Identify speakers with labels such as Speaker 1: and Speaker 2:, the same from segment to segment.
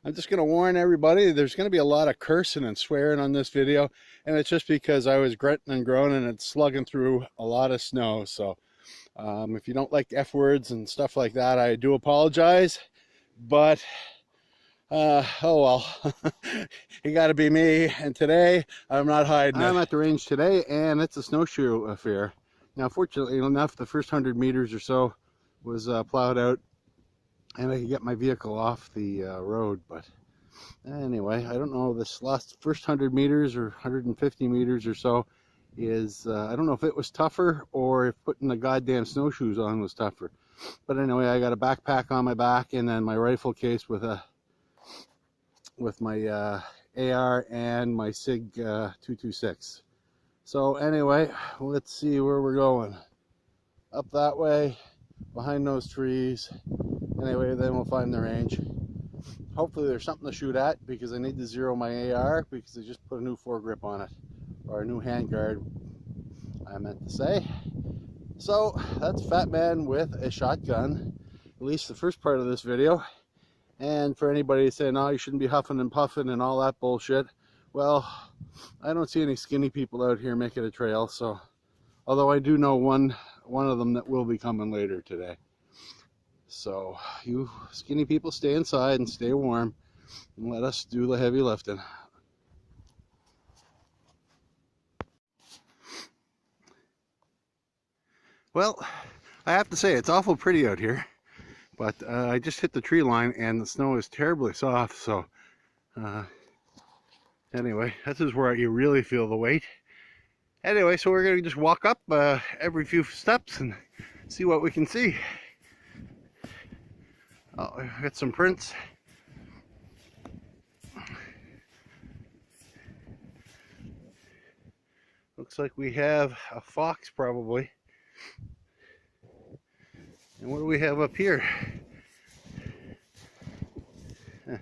Speaker 1: I'm just going to warn everybody, there's going to be a lot of cursing and swearing on this video, and it's just because I was grunting and groaning and slugging through a lot of snow. So if you don't like F words and stuff like that, I do apologize, but oh well. You got to be me, and today I'm not hiding it. I'm at the range today, and it's a snowshoe affair. Now, fortunately enough, the first 100 meters or so was plowed out, and I could get my vehicle off the road. But anyway, I don't know, this first 100 meters or 150 meters or so is, I don't know if it was tougher or if putting the goddamn snowshoes on was tougher. But anyway, I got a backpack on my back and then my rifle case with my AR and my SIG 226. So anyway, let's see where we're going. Up that way, behind those trees. Anyway, then we'll find the range. Hopefully there's something to shoot at, because I need to zero my AR, because I just put a new foregrip on it, or a new handguard, I meant to say. So that's Fat Man with a shotgun, at least the first part of this video. And for anybody saying, oh, you shouldn't be huffing and puffing and all that bullshit, well, I don't see any skinny people out here making a trail. So, although I do know one of them that will be coming later today. So you skinny people, stay inside and stay warm, and let us do the heavy lifting. Well, I have to say, it's awful pretty out here, but I just hit the tree line and the snow is terribly soft. So anyway, this is where you really feel the weight. Anyway, so we're going to just walk up every few steps and see what we can see. Oh, I've got some prints. Looks like we have a fox probably. And what do we have up here? Huh.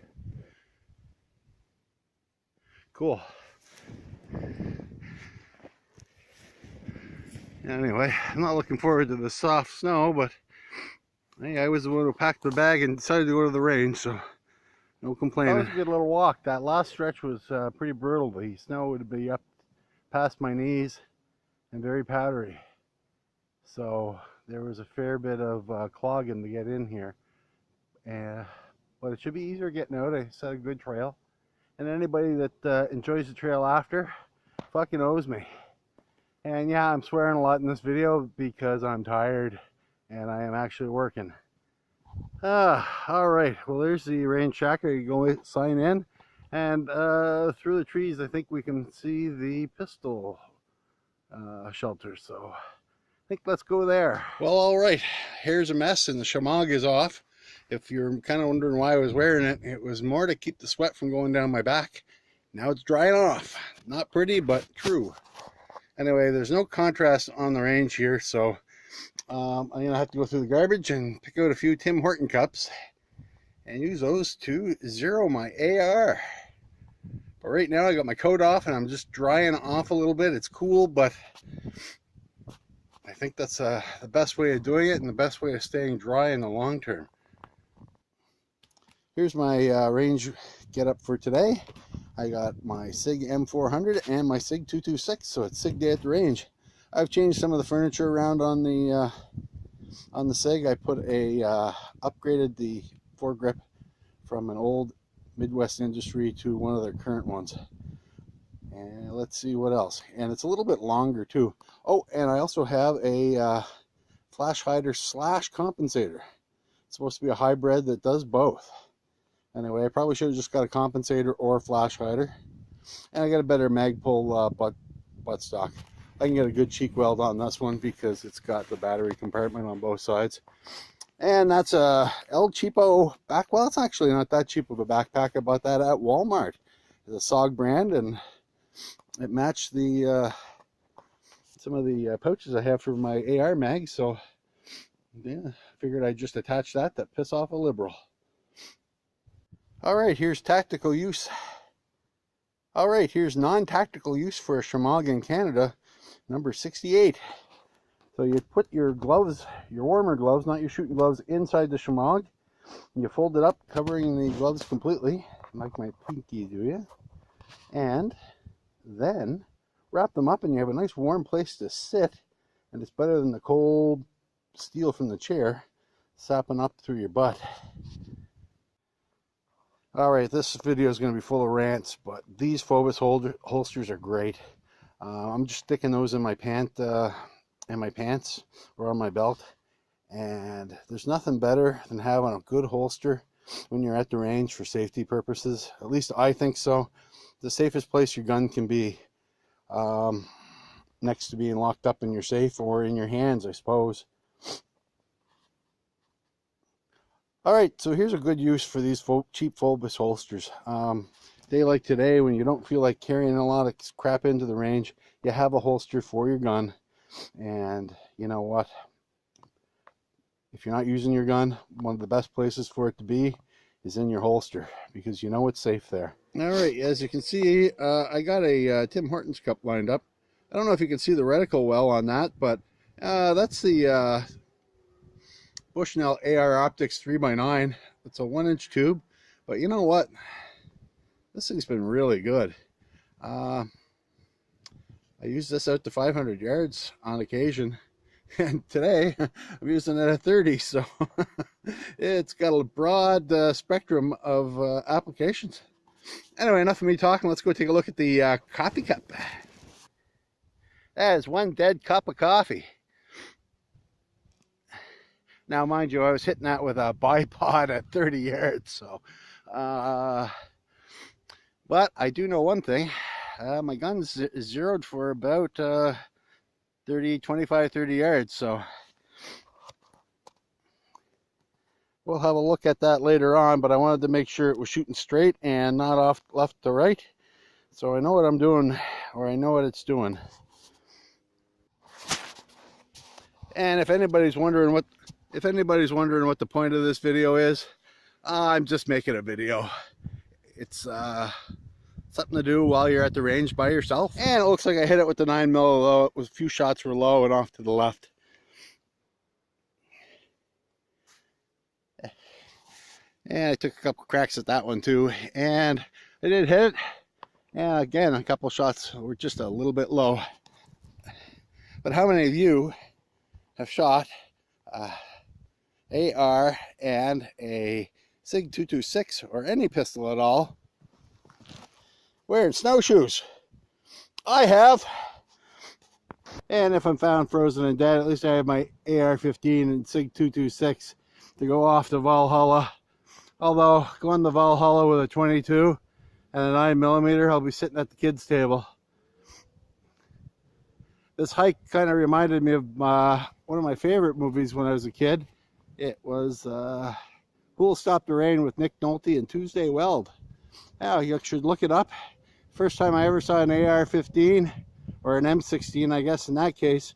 Speaker 1: Cool. Anyway, I'm not looking forward to the soft snow, but hey, I was the one who packed the bag and decided to go to the range, so no complaining. That was a good little walk. That last stretch was pretty brutal. The snow would be up past my knees and very powdery. So there was a fair bit of clogging to get in here. But it should be easier getting out. I set a good trail. And anybody that enjoys the trail after fucking owes me. And yeah, I'm swearing a lot in this video because I'm tired and I am actually working. Alright, well there's the range shack. I go sign in, and through the trees I think we can see the pistol shelter, so I think let's go there. Well, alright, here's a mess and the shamog is off. If you're kind of wondering why I was wearing it, it was more to keep the sweat from going down my back. Now it's drying off. Not pretty, but true. Anyway, there's no contrast on the range here, so I'm going to have to go through the garbage and pick out a few Tim Horton cups and use those to zero my AR. But right now I got my coat off and I'm just drying off a little bit. It's cool, but I think that's the best way of doing it and the best way of staying dry in the long term. Here's my range get up for today. I got my SIG M400 and my SIG 226, so it's SIG day at the range. I've changed some of the furniture around on the SIG. I upgraded the foregrip from an old Midwest Industry to one of their current ones. And let's see what else. And it's a little bit longer too. Oh, and I also have a flash hider slash compensator. It's supposed to be a hybrid that does both. Anyway, I probably should have just got a compensator or a flash hider. And I got a better Magpul buttstock. I can get a good cheek weld on this one because it's got the battery compartment on both sides. And that's a El Cheapo back. Well, it's actually not that cheap of a backpack. I bought that at Walmart. It's a SOG brand, and it matched the some of the pouches I have for my AR mag. So yeah, I figured I'd just attach that to piss off a liberal. All right, here's tactical use. All right, here's non-tactical use for a Shamog in Canada, number 68. So you put your gloves, your warmer gloves, not your shooting gloves, inside the Shamog. You fold it up, covering the gloves completely, like my pinky, do you? And then wrap them up, and you have a nice warm place to sit, and it's better than the cold steel from the chair sapping up through your butt. Alright, this video is going to be full of rants, but these Phobos holsters are great. I'm just sticking those in my pants or on my belt, and there's nothing better than having a good holster when you're at the range for safety purposes. At least I think so. The safest place your gun can be, next to being locked up in your safe or in your hands, I suppose. Alright, so here's a good use for these cheap Phobos holsters. Day like today, when you don't feel like carrying a lot of crap into the range, you have a holster for your gun. And you know what? If you're not using your gun, one of the best places for it to be is in your holster, because you know it's safe there. Alright, as you can see, I got a Tim Hortons cup lined up. I don't know if you can see the reticle well on that, but that's the Bushnell AR Optics 3x9. It's a 1-inch tube, but you know what? This thing's been really good. I use this out to 500 yards on occasion, and today I'm using it at 30, so it's got a broad spectrum of applications. Anyway, enough of me talking. Let's go take a look at the coffee cup. That is one dead cup of coffee. Now, mind you, I was hitting that with a bipod at 30 yards, so but I do know one thing. My gun's zeroed for about 25, 30 yards, so we'll have a look at that later on, but I wanted to make sure it was shooting straight and not off left to right, so I know what I'm doing, or I know what it's doing. And if anybody's wondering what the point of this video is, I'm just making a video. It's something to do while you're at the range by yourself. And it looks like I hit it with the 9mm low. It was a few shots were low and off to the left. And I took a couple cracks at that one too, and I did hit it. And again, a couple shots were just a little bit low. But how many of you have shot AR and a SIG 226 or any pistol at all wearing snowshoes? I have. And if I'm found frozen and dead, at least I have my AR-15 and SIG 226 to go off to Valhalla. Although going to Valhalla with a 22 and a 9mm, I'll be sitting at the kids' table. This hike kind of reminded me of one of my favorite movies when I was a kid. It was Who'll Stop the Rain with Nick Nolte and Tuesday Weld. Now, you should look it up. First time I ever saw an AR-15 or an M16, I guess in that case,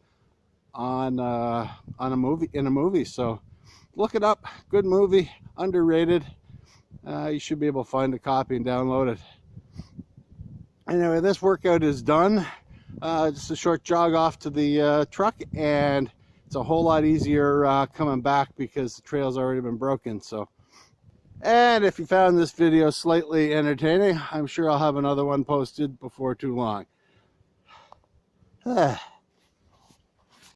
Speaker 1: in a movie. So look it up. Good movie, underrated. You should be able to find a copy and download it. Anyway, this workout is done. Just a short jog off to the truck, and it's a whole lot easier coming back because the trail's already been broken. So, and if you found this video slightly entertaining, I'm sure I'll have another one posted before too long.